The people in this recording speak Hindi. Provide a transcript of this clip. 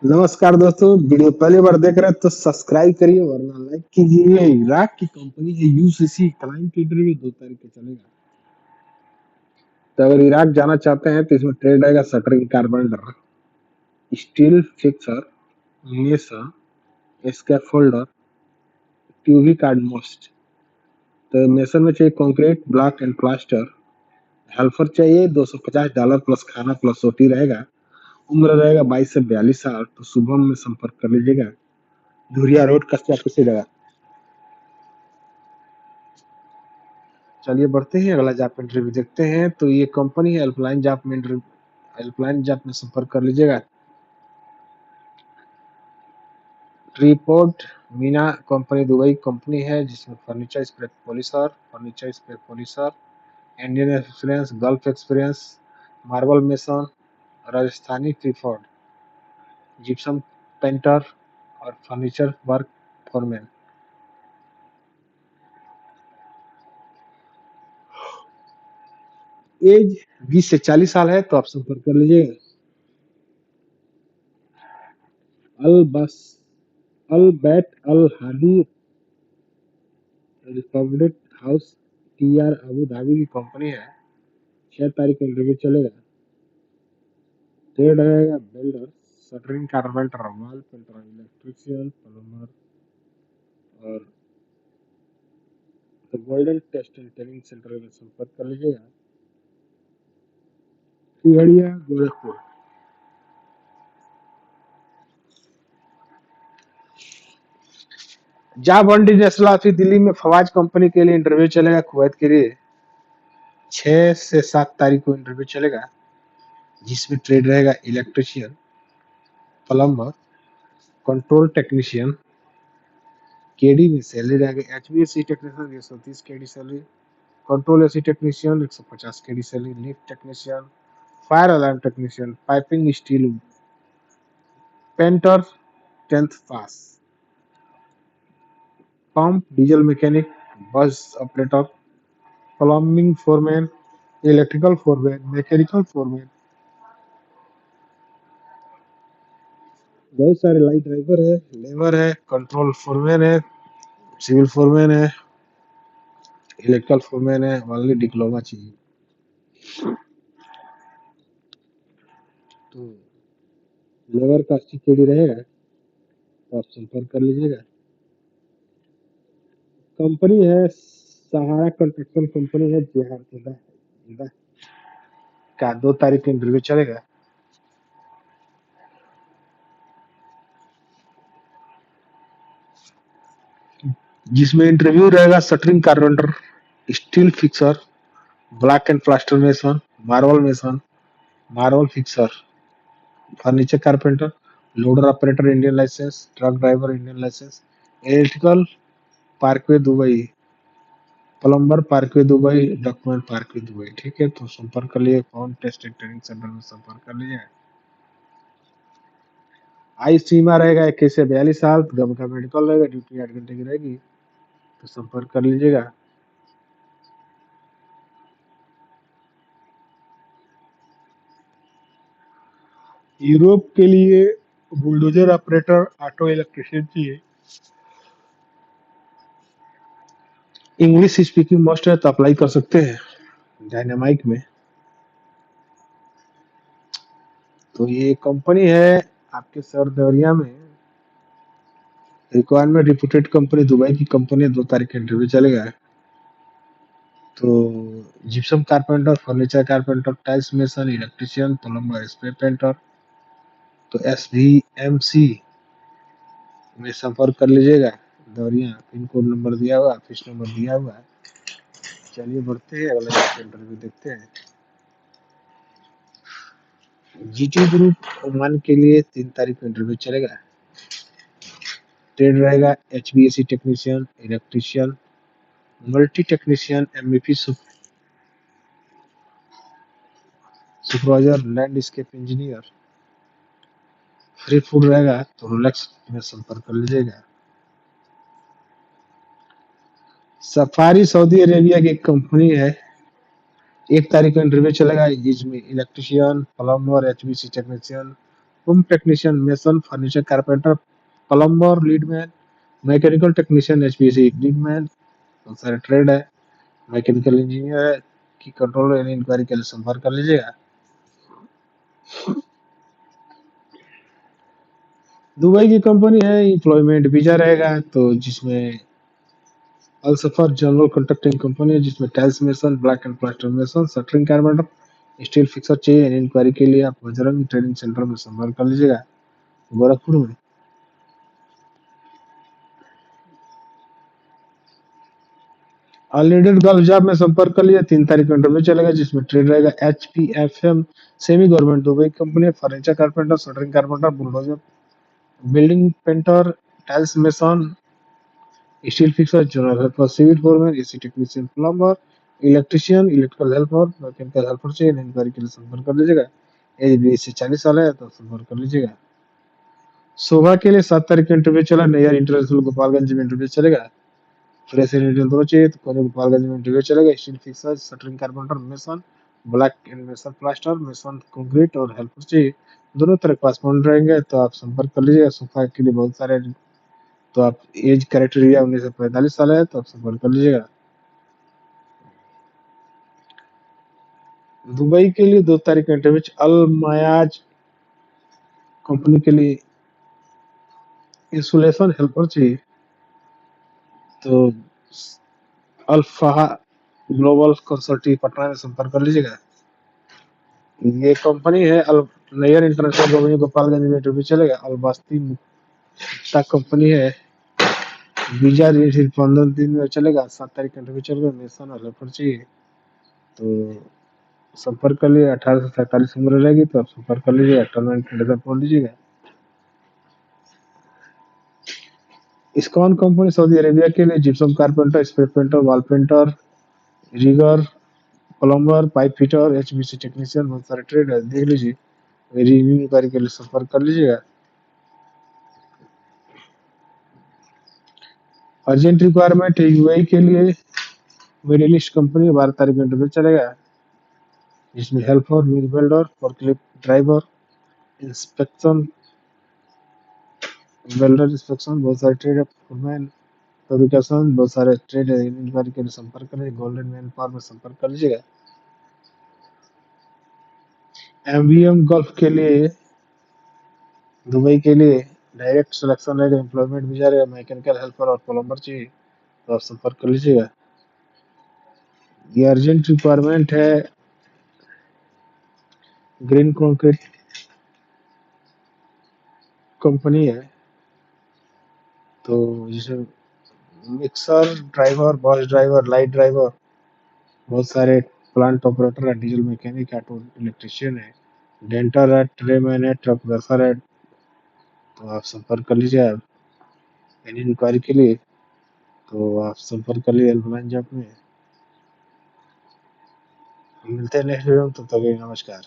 नमस्कार दोस्तों, वीडियो पहली बार देख रहे हैं तो सब्सक्राइब करिए वरना लाइक कीजिए। इराक की कंपनी है यूसीसी, क्लाइंट इंटरव्यू 2 तारीख को चलेगा। तो अगर इराक जाना चाहते हैं तो इसमें ट्रेड आएगा shuttering carpenter, steel fixer, mason, scaffolder, ट्यूबी कार्ड मोस्ट। तो मेसन में चाहिए concrete, block and plaster. Helper चाहिए $250 प्लस खाना प्लस रोटी रहेगा। उम्र रहेगा 22 से 42 साल। तो शुभम में संपर्क कर लीजिएगा। धुरिया रोड, कस्बा कुशीनगर। चलिए बढ़ते हैं, अगला जॉब इंटरव्यू देखते हैं। तो ये कंपनी है हेल्पलाइन जॉब में इंटरव्यू, हेल्पलाइन जॉब में संपर्क कर लीजिएगा। ट्रीपोर्ट मीना कंपनी दुबई कंपनी है जिसमें furniture spray polisher, Indian experience, Gulf experience, marble mason, Rajasthani ट्रीफोर्ड, जिप्सम पेंटर और फर्नीचर वर्क फोरमैन। एज 20 से 40 साल है तो आप संपर्क कर लीजिएगा। अल बस अल बैट अल हादी republic house TR Abu Dhabi की कंपनी है। 6 तारीख को इंटरव्यू चलेगा। ट्रेड रहेगा builder, shuttering carpenter, wall painter, electrician, plumber और the golden test and training centre में संपर्क कर लीजिएगा। Singadiya Gorakhpur. Job international office Delhi में फवाज कंपनी के लिए इंटरव्यू चलेगा कुवैत के लिए। 6 से 7 तारीख को इंटरव्यू चलेगा जिसमें ट्रेड रहेगा electrician, plumber, control technician. KD में सैलरी रहेगा HVAC technician 130 KD salary, control AC technician 150 KD salary, lift technician, fire alarm technician, piping steel, painter 10th pass, pump diesel mechanic, bus operator, plumbing foreman, electrical foreman, mechanical foreman. बहुत सारे लाइट ड्राइवर है, लेबर है, कंट्रोल फोरमैन है, सिविल फोरमैन है, इलेक्ट्रिकल फोरमैन है। ओनली डिप्लोमा चाहिए। तो लेबर का 80 केडी रहेगा तो आप संपर्क कर लीजिएगा। कंपनी है सहारा कंस्ट्रक्शन कंपनी है बिहार जिला का। 2 तारीख को इंटरव्यू चलेगा जिसमें इंटरव्यू रहेगा shuttering carpenter, steel fixer, block and plaster mason, marble mason, marble fixer, furniture carpenter, loader operator Indian licence, truck driver Indian licence, electrical parkway Dubai, plumber parkway Dubai, document parkway Dubai. ठीक है, तो संपर्क कर लिए, Pawan test and training centre में संपर्क कर लीजिए। आयु सीमा रहेगा 21 से 42 साल। गम का मेडिकल रहेगा, ड्यूटी 8 घंटे की रहेगी तो संपर्क कर लीजिएगा। यूरोप के लिए बुलडोजर ऑपरेटर, ऑटो इलेक्ट्रिशियन चाहिए। इंग्लिश स्पीकिंग मस्ट है तो अप्लाई कर सकते हैं डायनामाइक में। तो ये कंपनी है आपके सर देवरिया में। रिक्वायरमेंट रिप्यूटेड कंपनी, दुबई की कंपनी है। 2 तारीख का इंटरव्यू चलेगा। तो gypsum carpenter, furniture carpenter, tiles mason, electrician, plumber, spray painter. तो SVMC में संपर्क कर लीजिएगा। दौरिया पिन कोड नंबर दिया हुआ, ऑफिस नंबर दिया हुआ है। चलिए बढ़ते हैं, अगला इंटरव्यू देखते हैं। जीटी ग्रुप ओमान के लिए 3 तारीख को इंटरव्यू चलेगा। ट्रेड रहेगा HVAC technician, electrician, multi technician, MEP supervisor, landscape engineer. Free food रहेगा तो रिलैक्स में संपर्क कर लीजिएगा। सफारी सऊदी अरेबिया की कंपनी है। 1 तारीख को इंटरव्यू चलेगा जिसमें electrician, plumber, HVAC technician, pump technician, mason, furniture carpenter, plumber, leadman, mechanical technician, HPC leadman, बहुत सारे ट्रेड है। मैकेनिकल इंजीनियर की कंट्रोल एंड इंक्वायरी के लिए संपर्क कर लीजिएगा। दुबई की कंपनी है, एम्प्लॉयमेंट वीजा रहेगा, तो जिसमें अल सफर जनरल कंट्रक्टिंग कंपनी है, जिसमें tiles mason, black and plaster mason, shuttering carpenter, steel fixer चाहिए। इंक्वायरी के लिए आप बजरंग ट्रेनिंग सेंटर में संपर्क कर लीजिएगा, गोरखपुर में। अनलीडेड गर्ल जॉब में संपर्क कर लिया, 3 तारीख को इंटरव्यू चलेगा, जिसमें ट्रेड रहेगा HPFM semi government Dubai company, furniture carpenter, shuttering carpenter, bulldozer, building painter, tiles mason, steel fixer, general helper, civil foreman, AC technician, plumber, electrician, electrical helper, mechanical helper चाहिए। इंक्वायरी के लिए संपर्क कर लीजिएगा। एज 20 से 40 साल है तो संपर्क कर लीजिएगा। सुबह के लिए 7 तारीख को इंटरव्यू चला, नैयर इंटरनेशनल गोपालगंज में इंटरव्यू चलेगा। फ्रेश इंडियन दोनों चाहिए तो कोने गोपालगंज में इंटरव्यू चलेगा। Steel fixer, shuttering carpenter, mason, black and mason plaster, mason concrete और हेल्पर चाहिए। दोनों तरह पासपोर्ट रहेंगे तो आप संपर्क कर लीजिएगा। सुबह के लिए बहुत सारे, तो आप एज क्राइटेरिया 19 से 45 साल है तो आप संपर्क कर लीजिएगा। दुबई के लिए 2 तारीख का इंटरव्यू, अल मयाज कंपनी के लिए इंसुलेशन हेल्पर चाहिए, तो अल्फा ग्लोबल कंसल्टिंग पटना में संपर्क कर लीजिएगा। ये कंपनी है नैयर इंटरनेशनल कंपनी, गोपालगंज में इंटरव्यू चलेगा। अलबास्ती मुक्ता कंपनी है, वीजा रिलेटेड 15 दिन में चलेगा। 7 तारीख का इंटरव्यू चलेगा। नेशन और हेल्पर चाहिए तो संपर्क कर लीजिए। 18 से 47 उम्र रहेगी तो आप संपर्क कर लीजिए। टर्म एंड कंडीशन पढ़ लीजिएगा। इस्कॉन कंपनी सऊदी अरेबिया के लिए gypsum carpenter, spray painter, wall painter, rigger, plumber, pipe fitter, HVAC technician, बहुत सारे ट्रेड है, देख लीजिए। रिव्यू इंक्वायरी के लिए संपर्क कर लीजिएगा। अर्जेंट रिक्वायरमेंट है यूएई के लिए, मिडिल ईस्ट कंपनी, 12 तारीख को इंटरव्यू चलेगा, जिसमें helper, mill builder, forklift driver, inspection, welder inspection, बहुत सारे ट्रेड है। फुलमैन, फैब्रिकेशन, बहुत सारे ट्रेड है। इंक्वायरी के लिए संपर्क करें। गोल्डन मैन पावर में संपर्क कर लीजिएगा। MVM गल्फ के लिए, दुबई के लिए डायरेक्ट सिलेक्शन रहेगा, एम्प्लॉयमेंट वीजा रहेगा, मैकेनिकल हेल्पर और प्लम्बर चाहिए तो आप संपर्क कर लीजिएगा। ये अर्जेंट रिक्वायरमेंट है, ग्रीन कंक्रीट कंपनी है, तो जैसे mixer driver, bus driver, light driver, बहुत सारे प्लांट ऑपरेटर है, डीजल मैकेनिक, ऑटो इलेक्ट्रिशियन है, डेंटर है, ट्रेमैन है, ट्रक ड्राइवर है, तो आप संपर्क कर लीजिए। एनी इंक्वायरी के लिए तो आप संपर्क कर लीजिए हेल्पलाइन जॉब में। मिलते हैं नेक्स्ट वीडियो में, तब तक के लिए नमस्कार।